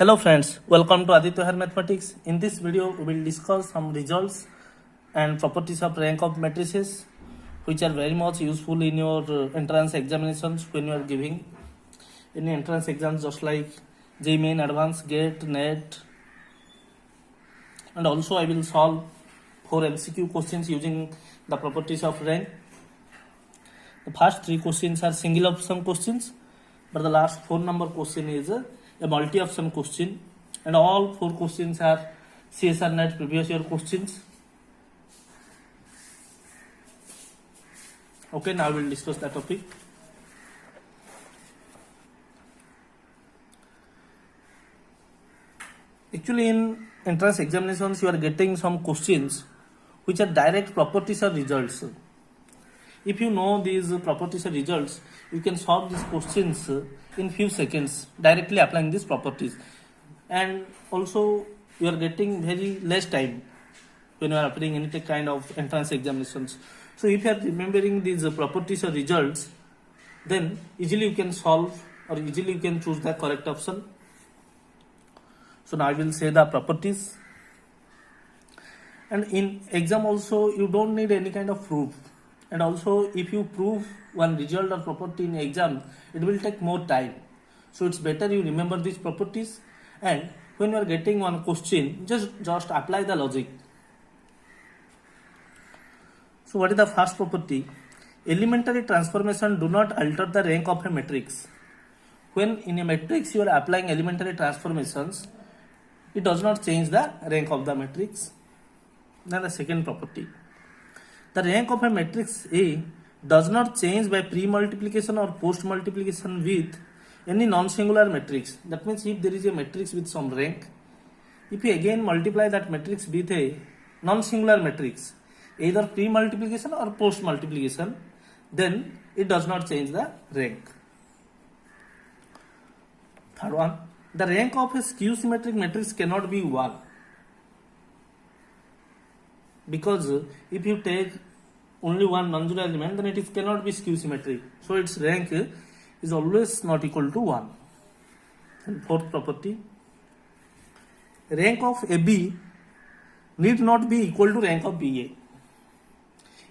Hello friends, welcome to Aditya Har Mathematics. In this video, we will discuss some results and properties of rank of matrices which are very much useful in your entrance examinations when you are giving any entrance exams just like JEE Main, Advanced, GATE, NET, and also I will solve 4 MCQ questions using the properties of rank. The first 3 questions are single option questions, but the last 4 number question is a multi-option question, and all 4 questions are CSR NET previous year questions. Okay, now we will discuss that topic. Actually, in entrance examinations, you are getting some questions which are direct properties or results. If you know these properties or results, you can solve these questions in few seconds directly applying these properties, and also you are getting very less time when you are applying any kind of entrance examinations. So if you are remembering these properties or results, then easily you can solve or easily you can choose the correct option. So now I will say the properties, and in exam also you don't need any kind of proof, and also if you prove one result or property in exam, it will take more time. So it's better you remember these properties, and when you are getting one question, just apply the logic. So what is the first property? Elementary transformation do not alter the rank of a matrix. When in a matrix you are applying elementary transformations, it does not change the rank of the matrix. Then the second property, the rank of a matrix A does not change by pre-multiplication or post-multiplication with any non-singular matrix. That means if there is a matrix with some rank, if you again multiply that matrix with a non-singular matrix, either pre-multiplication or post-multiplication, then it does not change the rank. Third one, the rank of a skew-symmetric matrix cannot be 1. Because if you take only one non-zero element, then it cannot be skew-symmetric. So its rank is always not equal to 1. And fourth property, rank of AB need not be equal to rank of BA.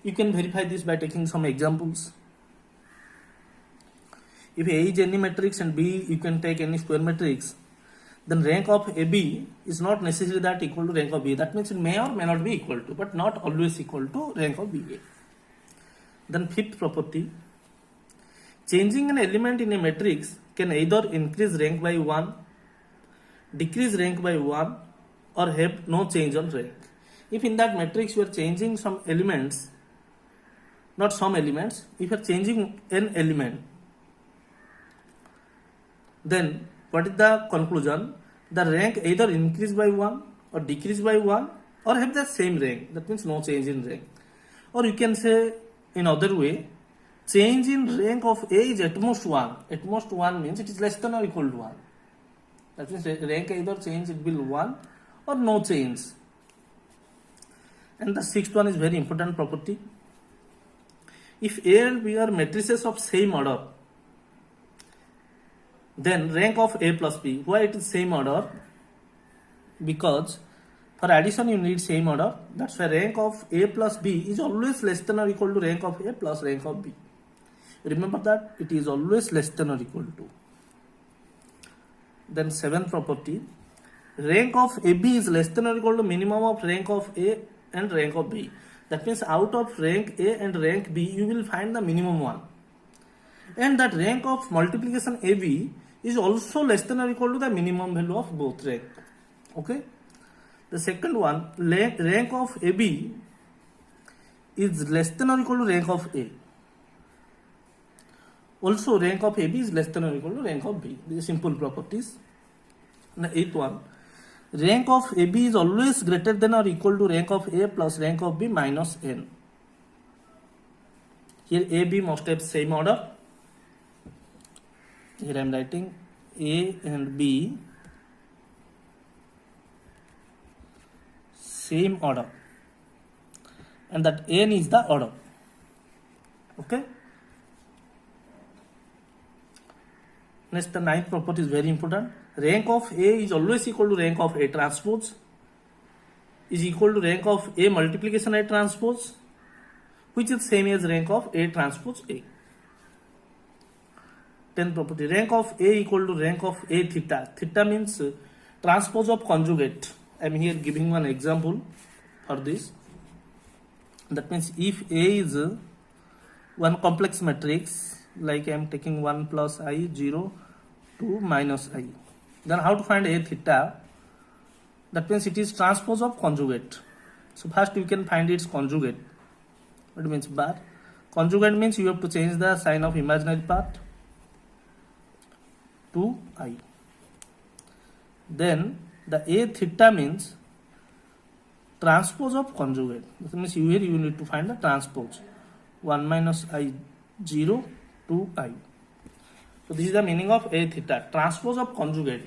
You can verify this by taking some examples. If A is any matrix and B you can take any square matrix, then rank of AB is not necessarily that equal to rank of BA. That means it may or may not be equal to, but not always equal to rank of BA. Then fifth property, changing an element in a matrix can either increase rank by 1, decrease rank by 1, or have no change on rank. If in that matrix you are changing some elements, not some elements, if you are changing an element, then what is the conclusion? The rank either increase by 1 or decrease by 1 or have the same rank. That means no change in rank. Or you can say in other way, change in rank of A is at most 1. At most 1 means it is less than or equal to 1. That means rank either change, it will 1 or no change. And the sixth one is very important property. If A and B are matrices of same order, then rank of A plus B. Why it is same order? Because for addition you need same order. That's why rank of A plus B is always less than or equal to rank of A plus rank of B. Remember that it is always less than or equal to. Then seventh property, rank of AB is less than or equal to minimum of rank of A and rank of B. That means out of rank A and rank B you will find the minimum one, and that rank of multiplication AB is also less than or equal to the minimum value of both rank. Okay. The second one, rank of AB is less than or equal to rank of A. Also rank of AB is less than or equal to rank of B. These are simple properties. And the eighth one, rank of AB is always greater than or equal to rank of A plus rank of B minus N. Here AB must have same order. Here I am writing A and B same order, and that N is the order. Okay. Next, the ninth property is very important. rank of A is always equal to rank of A transpose is equal to rank of A multiplication A transpose, which is same as rank of A transpose A. 10th property, rank of A equal to rank of A theta. Theta means transpose of conjugate. I am here giving one example for this. That means if A is one complex matrix, like I am taking 1 plus I, 0, 2 minus I, then how to find A theta? That means it is transpose of conjugate. So first you can find its conjugate. What means bar? Conjugate means you have to change the sign of imaginary part to I. Then the A theta means transpose of conjugate. That means here you need to find the transpose. 1 minus I, 0, 2 I. So this is the meaning of A theta, transpose of conjugate.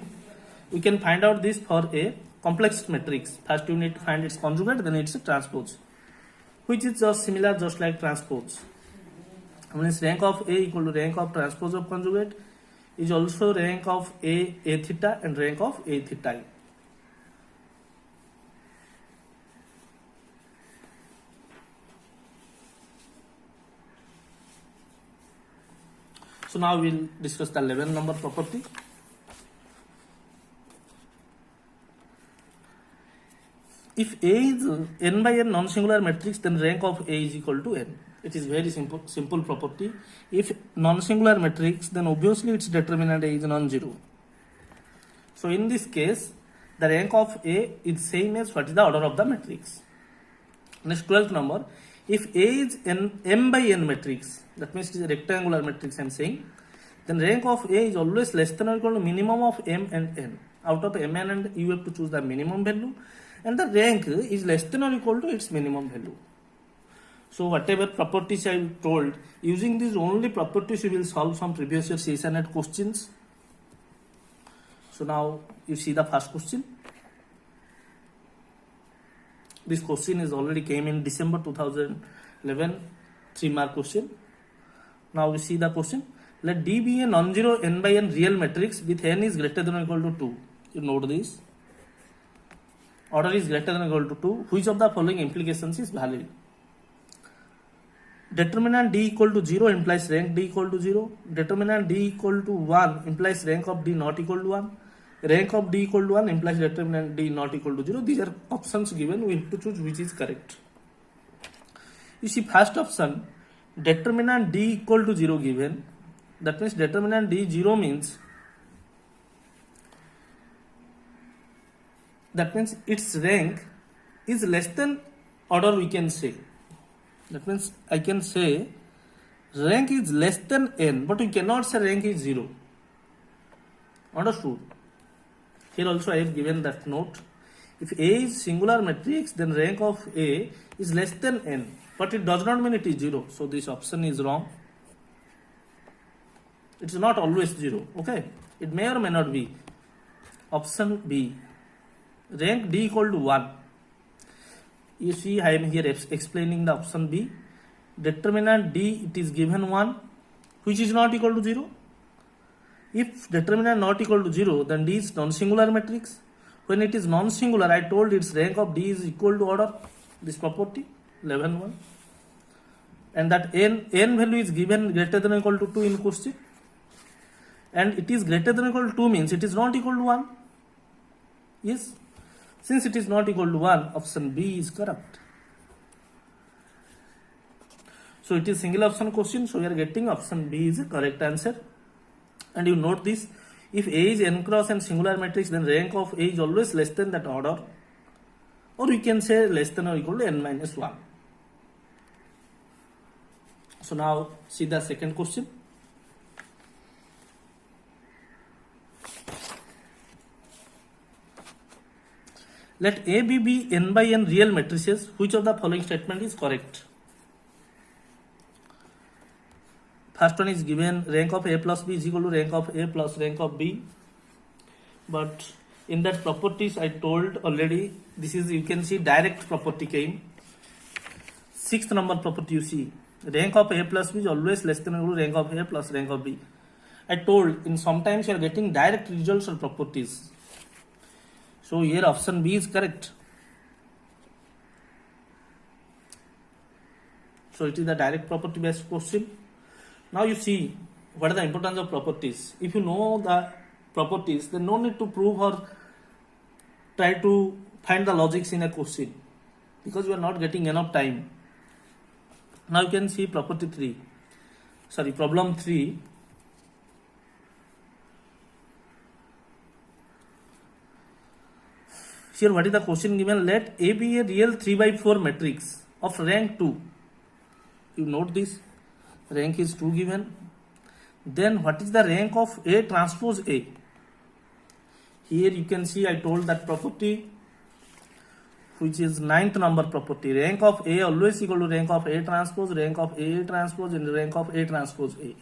We can find out this for a complex matrix. First you need to find its conjugate, then its transpose, which is just similar, just like transpose. Means rank of A equal to rank of transpose of conjugate is also rank of A theta and rank of A theta. So now we will discuss the 11 number property. If A is n by n non-singular matrix, then rank of A is equal to n. It is very simple property. If non-singular matrix, then obviously its determinant A is non-zero. So in this case, the rank of A is same as what is the order of the matrix. Next, 12th number. If A is m by n matrix, that means it is a rectangular matrix I am saying, then rank of A is always less than or equal to minimum of m and n. Out of m and n, you have to choose the minimum value, and the rank is less than or equal to its minimum value. So whatever properties I told, using these only properties you will solve some previous year CSNET questions. So now you see the first question. This question is already came in December 2011, 3-mark question. Now we see the question. Let D be a non-zero n by n real matrix with n is greater than or equal to 2. You note this. Order is greater than or equal to 2. Which of the following implications is valid? Determinant D equal to 0 implies rank D equal to 0. Determinant D equal to 1 implies rank of D not equal to 1. Rank of D equal to 1 implies determinant D not equal to 0. These are options given. We have to choose which is correct. You see, first option, determinant D equal to 0 given. That means determinant D 0 means, that means its rank is less than order, we can say. That means I can say rank is less than n, but we cannot say rank is 0. Understood? Here also I have given that note. If A is singular matrix, then rank of A is less than n, but it does not mean it is 0. So this option is wrong. It is not always 0. Okay, it may or may not be. Option B, rank D equal to 1. You see, I am here explaining the option B. Determinant D, it is given 1, which is not equal to 0. If determinant not equal to 0, then D is non-singular matrix. When it is non-singular, I told its rank of D is equal to order, this property, 11, 1. And that n value is given greater than or equal to 2 in question. And it is greater than or equal to 2 means it is not equal to 1. Yes. Since it is not equal to 1, option B is correct. So it is single option question. So we are getting option B is the correct answer. And you note this. If A is n cross n singular matrix, then rank of A is always less than that order. Or we can say less than or equal to n minus 1. So now see the second question. Let A be n by n real matrices. Which of the following statement is correct? First one is given, rank of A plus B is equal to rank of A plus rank of B. But in that properties I told already, this is, you can see direct property came. 6th number property you see, rank of A plus B is always less than or equal to rank of A plus rank of B. I told in sometimes you are getting direct results or properties. So here option B is correct. So it is the direct property based question. Now you see what is the importance of properties. If you know the properties, then no need to prove or try to find the logics in a question because you are not getting enough time. Now you can see problem 3. Here what is the question given? Let A be a real 3/4 matrix of rank 2. You note this, rank is 2 given. Then what is the rank of A transpose A? Here you can see I told that property which is 9th number property. Rank of A always equal to rank of A transpose, rank of A transpose and rank of A transpose A.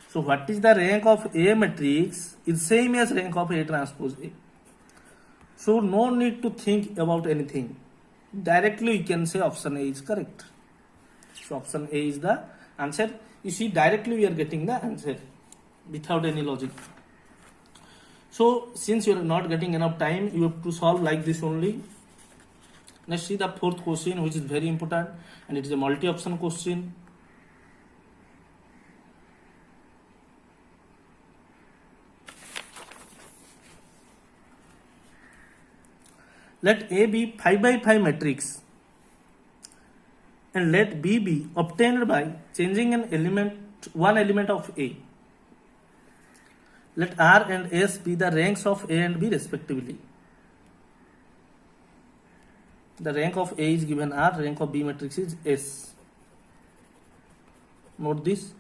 So what is the rank of A matrix is same as rank of A transpose A. So no need to think about anything. Directly you can say option A is correct. So option A is the answer. You see directly we are getting the answer without any logic. So since you are not getting enough time, you have to solve like this only. Let's see the fourth question, which is very important, and it is a multi-option question. Let A be 5/5 matrix and let B be obtained by changing one element of A. Let R and S be the ranks of A and B respectively. The rank of A is given R, rank of B matrix is S. Note this.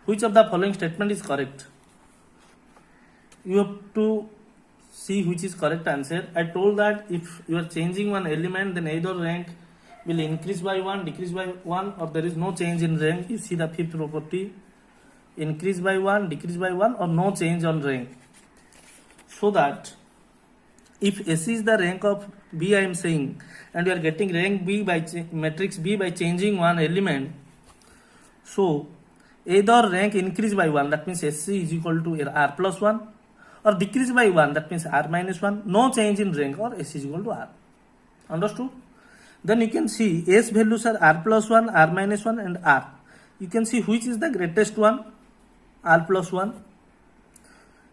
Which of the following statement is correct? You have to see which is correct answer. I told that if you are changing one element, then either rank will increase by 1, decrease by 1, or there is no change in rank. You see the fifth property, increase by 1, decrease by 1, or no change on rank. So that if S is the rank of B, I am saying, and you are getting rank B by matrix B by changing one element, so either rank increase by 1, that means SC is equal to R plus 1, or decrease by 1, that means R minus 1, no change in rank, or S is equal to R. Understood? Then you can see S values are R plus 1, R minus 1 and R. You can see which is the greatest one, R plus 1.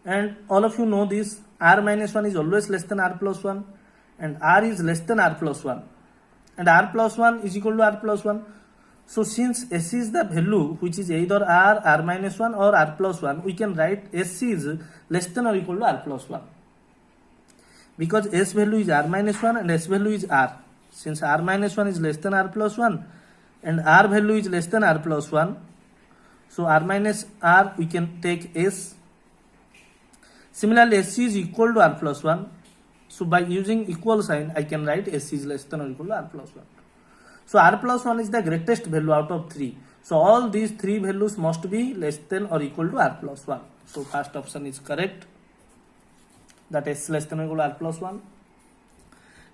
And all of you know this, R minus 1 is always less than R plus 1 and R is less than R plus 1. And R plus 1 is equal to R plus 1. So since S is the value which is either R, R minus 1 or R plus 1, we can write S is less than or equal to R plus 1. Because S value is R minus 1 and S value is R. Since R minus 1 is less than R plus 1 and R value is less than R plus 1, so R minus R we can take S. Similarly, SC is equal to R plus 1. So by using equal sign, I can write SC is less than or equal to R plus 1. So R plus 1 is the greatest value out of 3. So all these 3 values must be less than or equal to R plus 1. So first option is correct. That is less than or equal to R plus 1.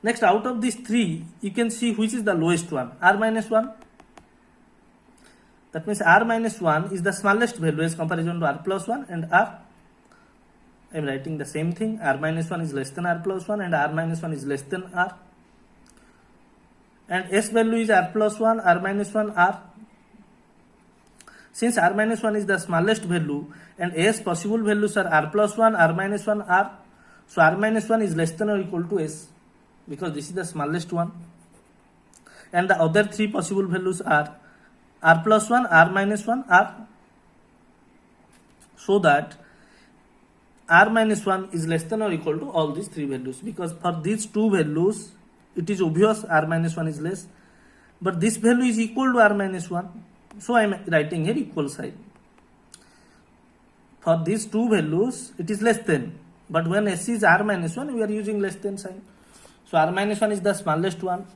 Next, out of these 3, you can see which is the lowest one, R minus 1. That means R minus 1 is the smallest value as comparison to R plus 1 and R. I am writing the same thing, R minus 1 is less than R plus 1 and R minus 1 is less than R. And S value is R plus 1, R minus 1, R. Since R minus 1 is the smallest value and S possible values are R plus 1, R minus 1, R. So R minus 1 is less than or equal to S because this is the smallest one. And the other 3 possible values are R plus 1, R minus 1, R. So that R minus 1 is less than or equal to all these 3 values, because for these 2 values it is obvious R minus 1 is less, but this value is equal to R minus 1, so I am writing here equal sign. For these 2 values it is less than, but when S is R minus 1 we are using less than sign. So R minus 1 is the smallest one.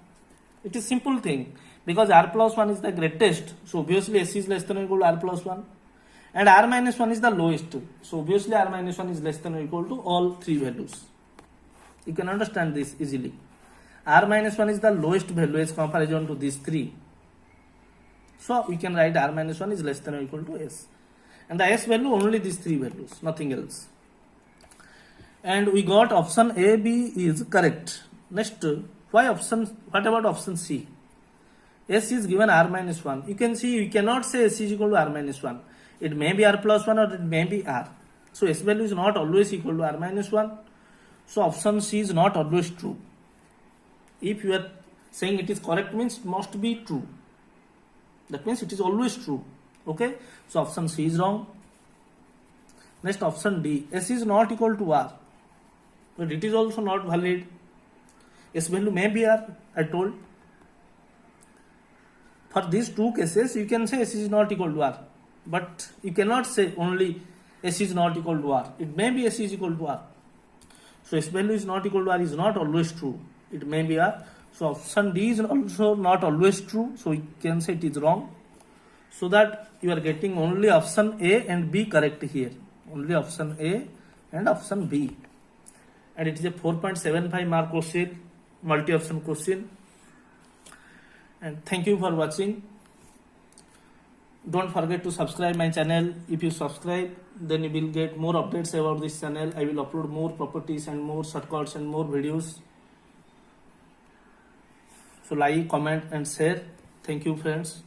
It is simple thing, because R plus 1 is the greatest, so obviously S is less than or equal to R plus 1. And R minus 1 is the lowest. So obviously R minus 1 is less than or equal to all 3 values. You can understand this easily. R minus 1 is the lowest value as comparison to these 3. So we can write r minus 1 is less than or equal to s. And the s value only these three values, nothing else. And we got option A, B is correct. Next, what about option C? S is given r minus 1. You can see, you cannot say s is equal to r minus 1. It may be r plus 1 or it may be r. So s value is not always equal to r minus 1. So option C is not always true. If you are saying it is correct means it must be true. That means it is always true. Okay. So option C is wrong. Next, option D. S is not equal to r. But it is also not valid. S value may be r, I told. For these two cases, you can say S is not equal to r. But you cannot say only S is not equal to r. It may be S is equal to r. So S value is not equal to r is not always true. It may be r. So option D is also not always true. So we can say it is wrong. So that you are getting only option A and B correct here. Only option A and option B. And it is a 4.75 mark question, multi-option question. And thank you for watching. Don't forget to subscribe my channel. If you subscribe, then you will get more updates about this channel. I will upload more properties and more shortcuts and more videos. So like, comment and share. Thank you friends.